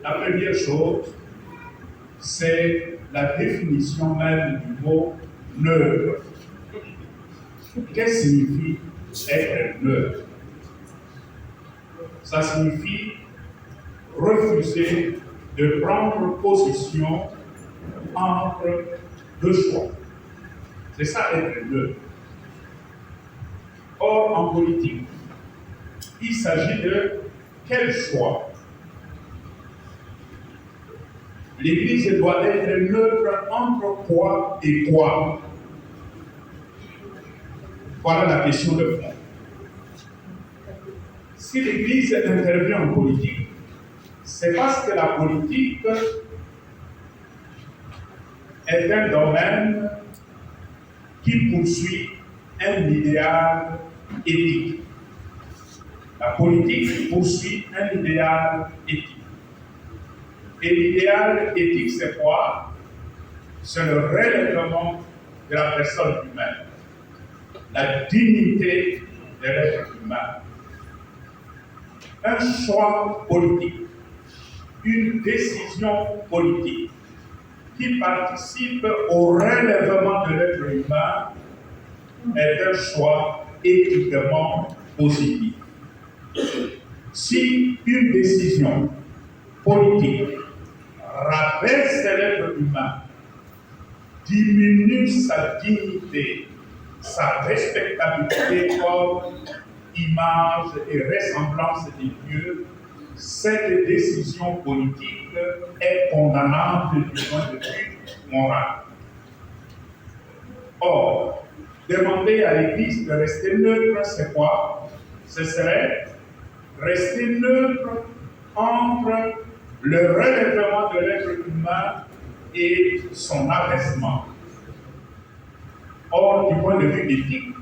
La première chose, c'est la définition même du mot neutre. Qu'est-ce que signifie être neutre? Ça signifie refuser de prendre position entre deux choix. C'est ça être neutre. Or, en politique, il s'agit de quel choix? L'Église doit être neutre entre quoi et quoi? Voilà la question de fond. Si l'Église intervient en politique, c'est parce que la politique est un domaine qui poursuit un idéal éthique. La politique poursuit un idéal éthique. Et l'idéal éthique, c'est quoi? C'est le relèvement de la personne humaine, la dignité de l'être humain. Un choix politique, une décision politique qui participe au relèvement de l'être humain est un choix éthiquement positif. Si une décision politique rabaisse l'être humain, diminue sa dignité, sa respectabilité comme image et ressemblance des dieux, cette décision politique est condamnable du point de vue moral. Or, demander à l'Église de rester neutre, c'est quoi? Ce serait rester neutre entre le relèvement de l'être humain et son abaissement. Or, du point de vue éthique,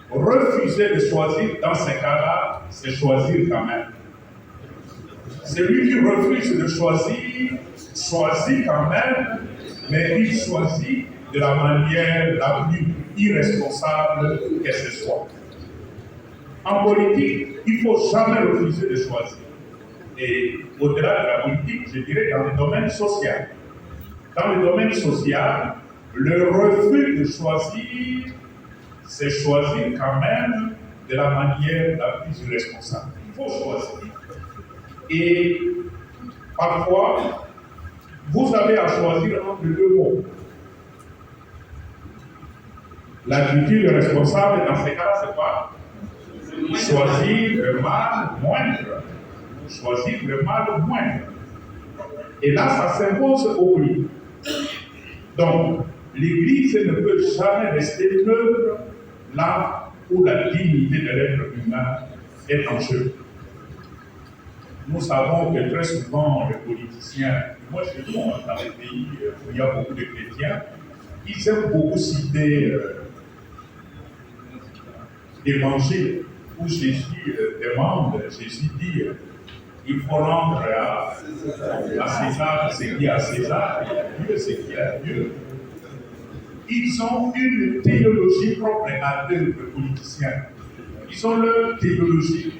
refuser de choisir dans ces cas-là, c'est choisir quand même. Celui qui refuse de choisir, choisit quand même, mais il choisit de la manière la plus irresponsable que ce soit. En politique, il ne faut jamais refuser de choisir. Et au-delà de la politique, je dirais dans le domaine social. Dans le domaine social, le refus de choisir, c'est choisir quand même de la manière la plus irresponsable. Il faut choisir. Et parfois, vous avez à choisir entre deux mots. L'attitude responsable dans ces cas-là, c'est quoi? Choisir le mal moindre. Choisir le mal moindre. Et là, ça s'impose au politique. Donc, l'Église ne peut jamais rester neutre là où la dignité de l'être humain est en jeu. Nous savons que très souvent, les politiciens, moi je suis dans les pays où il y a beaucoup de chrétiens, ils aiment beaucoup citer l'évangile où Jésus demande, Jésus dit, il faut rendre à César ce qui est à César et à Dieu ce qui est à Dieu. Ils ont une théologie propre à eux, les politiciens. Ils ont leur théologie.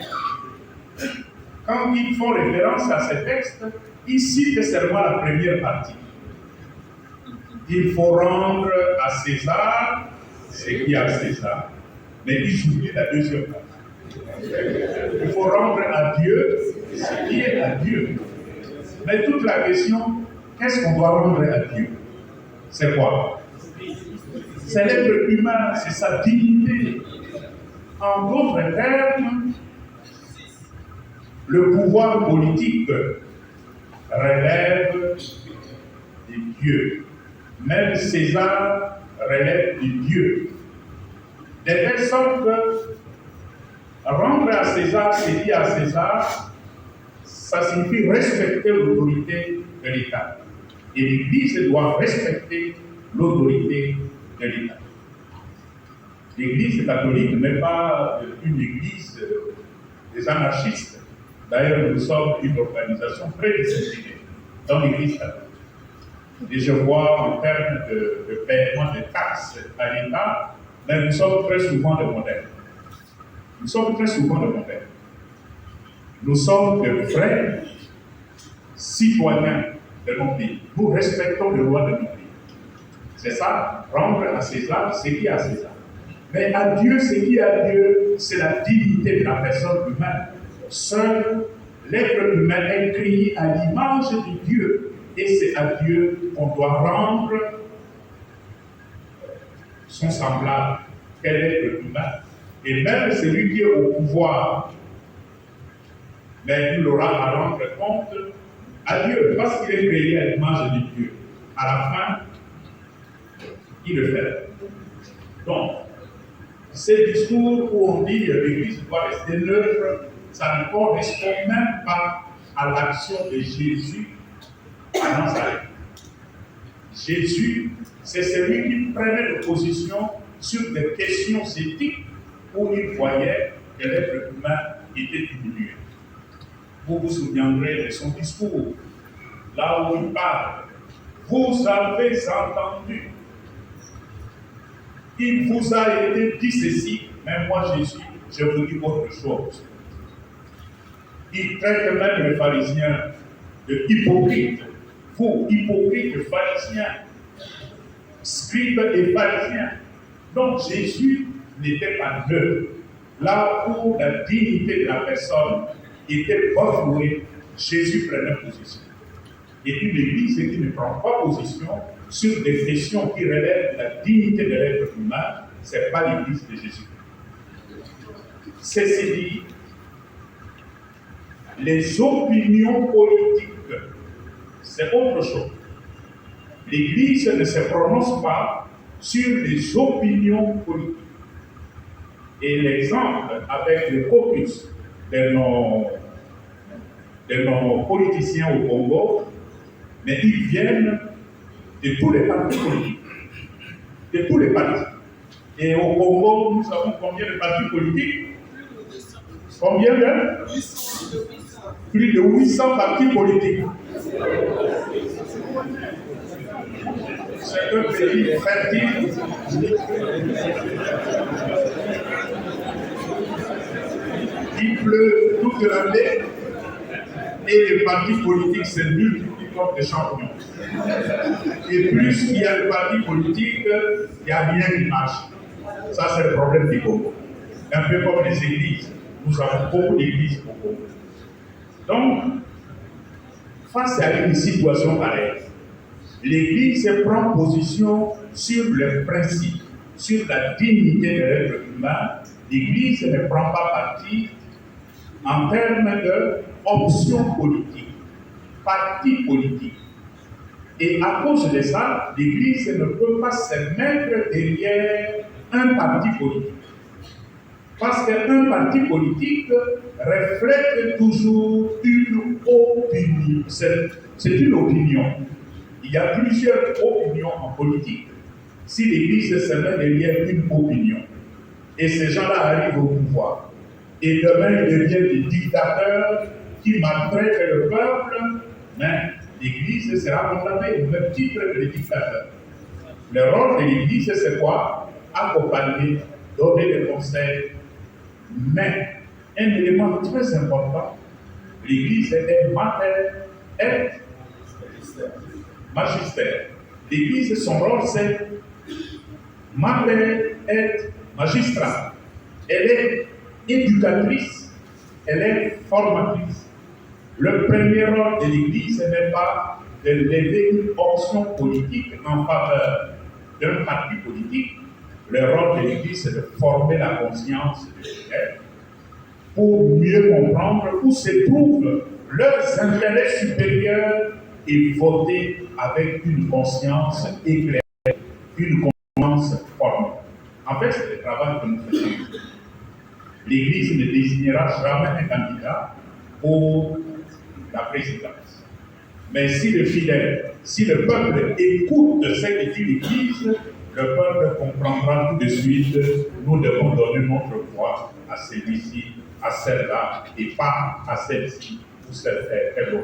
Quand ils font référence à ces textes, ils citent seulement la première partie. Il faut rendre à César ce qui est à César. Mais ils oublient la deuxième partie. Il faut rendre à Dieu ce qui est à Dieu. Mais toute la question, qu'est-ce qu'on doit rendre à Dieu? C'est quoi? C'est l'être humain, c'est sa dignité. En d'autres termes, le pouvoir politique relève des dieux. Même César relève des dieux. De telle sorte que rendre à César ce qui est à César, ça signifie respecter l'autorité de l'État. Et l'Église doit respecter l'autorité de l'État. L'Église catholique n'est pas une église des anarchistes. D'ailleurs, nous sommes une organisation très disciplinée dans l'Église catholique. Et je vois en termes de paiement de taxes à l'État, mais nous sommes très souvent de modèles. Nous sommes très souvent de modèles. Nous sommes de vrais citoyens de notre pays. Nous respectons les lois de notre pays. C'est ça, rendre à César ce qui est à César. Mais à Dieu, ce qui est à Dieu, c'est la dignité de la personne humaine. Seul l'être humain est créé à l'image de Dieu. Et c'est à Dieu qu'on doit rendre son semblable, quel être humain. Et même celui qui est au pouvoir, mais il aura à rendre compte à Dieu, parce qu'il est créé à l'image de Dieu. À la fin, il le fait. Donc, ces discours où on dit que l'Église doit rester neutre, ça ne correspond même pas à l'action de Jésus à Nazareth. Jésus, c'est celui qui prenait de position sur des questions éthiques où il voyait que l'être humain était diminué. Vous vous souviendrez de son discours, là où il parle. Vous avez entendu. Il vous a été dit ceci, mais moi Jésus, je vous dis autre chose. Il traite même les pharisiens de hypocrites. Vous, hypocrites, pharisiens, scribes et pharisiens. Donc Jésus n'était pas neutre. Là où la dignité de la personne était bafouée, Jésus prenait position. Et puis l'Église qui ne prend pas position sur des questions qui relèvent de la dignité de l'être humain, ce n'est pas l'Église de Jésus. Ceci dit, les opinions politiques, c'est autre chose. L'Église ne se prononce pas sur les opinions politiques. Et l'exemple avec le caucus de nos politiciens au Congo, mais ils viennent de tous les partis politiques. De tous les partis. Et au Congo, nous savons combien de partis politiques? Combien de? Plus de 800 partis politiques. C'est un pays fertile. Il pleut toute l'année et les partis politiques se multiplient comme des champignons. Et plus il y a de partis politiques, il n'y a rien qui marche. Ça, c'est le problème du Congo. Un peu comme les églises. Nous avons beaucoup d'églises au Congo. Donc, face à une situation pareille, l'Église prend position sur le principe, sur la dignité de l'être humain. L'Église ne prend pas parti en termes d'options politiques, partis politiques. Et à cause de ça, l'Église ne peut pas se mettre derrière un parti politique. Parce qu'un parti politique reflète toujours une opinion. C'est une opinion. Il y a plusieurs opinions en politique. Si l'Église se met derrière une opinion, et ces gens-là arrivent au pouvoir, et demain ils deviennent des dictateurs qui maltraitent le peuple, mais l'Église sera condamnée au même titre que les dictateurs. Le rôle de l'Église, c'est quoi? Accompagner, donner des conseils. Mais un élément très important, l'Église est mater et magistère. L'Église, son rôle, c'est mater et magistrat. Elle est éducatrice, elle est formatrice. Le premier rôle de l'Église n'est pas de lever une option politique en faveur d'un parti politique. Le rôle de l'Église, c'est de former la conscience des fidèles pour mieux comprendre où se trouvent leurs intérêts supérieurs et voter avec une conscience éclairée, une conscience formée. En fait, c'est le travail que nous faisons. L'Église ne désignera jamais un candidat pour la présidence. Mais si le fidèle, si le peuple écoute ce que dit l'Église, le peuple comprendra tout de suite, nous devons donner notre voix à celui-ci, à celle-là, et pas à celle-ci ou celle-là.